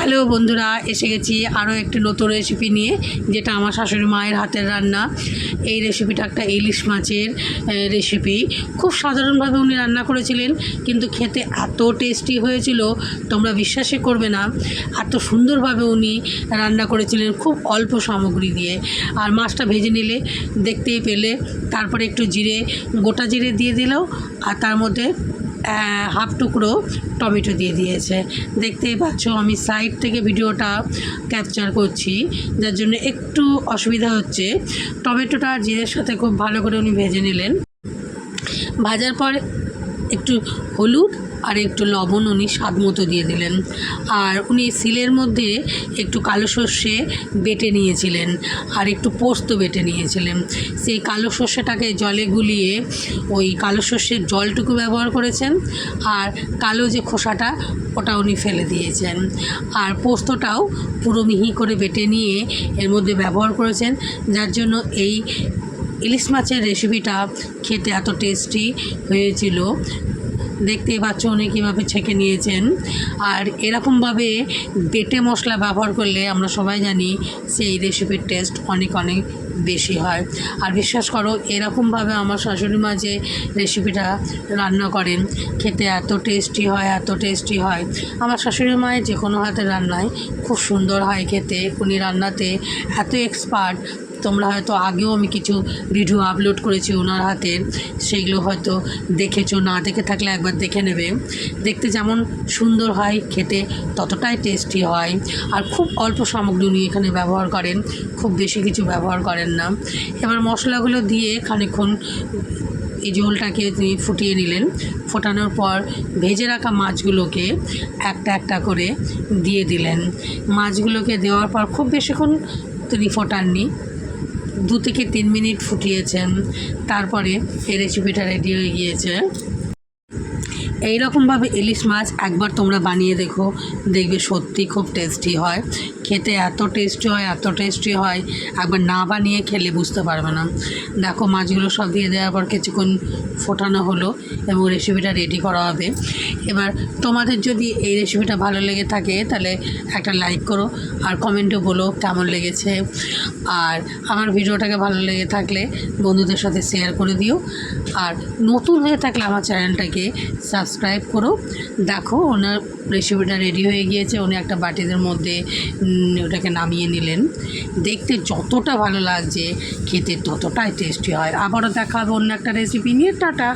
Hello বন্ধুরা, এসে গেছি আরও একটি নতুন রেসিপি নিয়ে, যেটা আমার শাশুড়ি মায়ের হাতের রান্না। এই রেসিপিটা একটা ইলিশ মাছের রেসিপি। খুব সাধারণভাবে উনি রান্না করেছিলেন, কিন্তু খেতে এত টেস্টি হয়েছিল তোমরা বিশ্বাসই করবে না। এত সুন্দরভাবে উনি রান্না করেছিলেন খুব অল্প সামগ্রী দিয়ে। আর মাছটা ভেজে নিলে দেখতেই পেলে, তারপরে একটু গোটা জিরে দিয়ে দিলেও, আর তার মধ্যে হাফ টুকরো টমেটো দিয়ে দিয়েছে। দেখতেই পাচ্ছ আমি সাইড থেকে ভিডিওটা ক্যাপচার করছি, যার জন্য একটু অসুবিধা হচ্ছে। টমেটোটা জিরের সাথে খুব ভালো করে উনি ভেজে নিলেন। ভাজার পর একটু হলুদ আর একটু লবণ উনি স্বাদ মতো দিয়ে দিলেন। আর উনি শিলের মধ্যে একটু কালো সর্ষে বেটে নিয়েছিলেন, আর একটু পোস্ত বেটে নিয়েছিলেন। সেই কালো সর্ষেটাকে জলে গুলিয়ে ওই কালো সর্ষের জলটুকু ব্যবহার করেছেন, আর কালো যে খোসাটা ওটা উনি ফেলে দিয়েছেন। আর পোস্তটাও পুরো মিহি করে বেটে নিয়ে এর মধ্যে ব্যবহার করেছেন, যার জন্য এই ইলিশ মাছের রেসিপিটা খেতে এত টেস্টি হয়েছিল। দেখতেই পাচ্ছ উনি কীভাবে ছেঁকে নিয়েছেন। আর এরকমভাবে বেটে মশলা ব্যবহার করলে আমরা সবাই জানি সেই রেসিপির টেস্ট অনেক অনেক বেশি হয়। আর বিশ্বাস করো, এরকমভাবে আমার শাশুড়ি মা যে রেসিপিটা রান্না করেন খেতে এত টেস্টি হয়, এত টেস্টি হয়। আমার শাশুড়ি মায়ের যে কোনো হাতের রান্নায় খুব সুন্দর হয় খেতে। উনি রান্নাতে এত এক্সপার্ট, তোমরা হয়তো আগেও আমি কিছু ভিডিও আপলোড করেছি ওনার হাতের, সেগুলো হয়তো দেখেছো, না দেখে থাকলে একবার দেখে নেবে। দেখতে যেমন সুন্দর হয়, খেতে ততটাই টেস্টি হয়। আর খুব অল্প সামগ্রী উনি এখানে ব্যবহার করেন, খুব বেশি কিছু ব্যবহার করেন না। এবার মশলাগুলো দিয়ে খানিকক্ষণ এই ঝোলটাকে তিনি ফুটিয়ে নিলেন। ফোটানোর পর ভেজে রাখা মাছগুলোকে একটা একটা করে দিয়ে দিলেন। মাছগুলোকে দেওয়ার পর খুব বেশিক্ষণ তিনি ফোটাননি, 2 থেকে 3 মিনিট ফুটিয়েছেন। তারপরে এই রেসিপিটা রেডি হয়ে গিয়েছে। এইরকমভাবে ইলিশ মাছ একবার তোমরা বানিয়ে দেখো, দেখবে সত্যি খুব টেস্টি হয় খেতে। এত টেস্টি হয়, এত টেস্টি হয়, একবার না বানিয়ে খেলে বুঝতে পারবে না। দেখো মাছগুলো সব দিয়ে দেওয়ার পর কিছুক্ষণ ফোটানো হলো এবং রেসিপিটা রেডি করা হবে। এবার তোমাদের যদি এই রেসিপিটা ভালো লেগে থাকে তাহলে একটা লাইক করো, আর কমেন্টে বলো কেমন লেগেছে। আর আমার ভিডিওটাকে ভালো লেগে থাকলে বন্ধুদের সাথে শেয়ার করে দিও। আর নতুন হয়ে থাকলে আমার চ্যানেলটাকে সাবস্ক্রাইব করো। দেখো ওনার রেসিপিটা রেডি হয়ে গিয়েছে। উনি একটা বাটিদের মধ্যে ওটাকে নামিয়ে নিলেন। দেখতে যতটা ভালো লাগছে খেতে ততটাই টেস্টি হয়। আবারও দেখা হবে অন্য একটা রেসিপি নিয়ে। টাটা।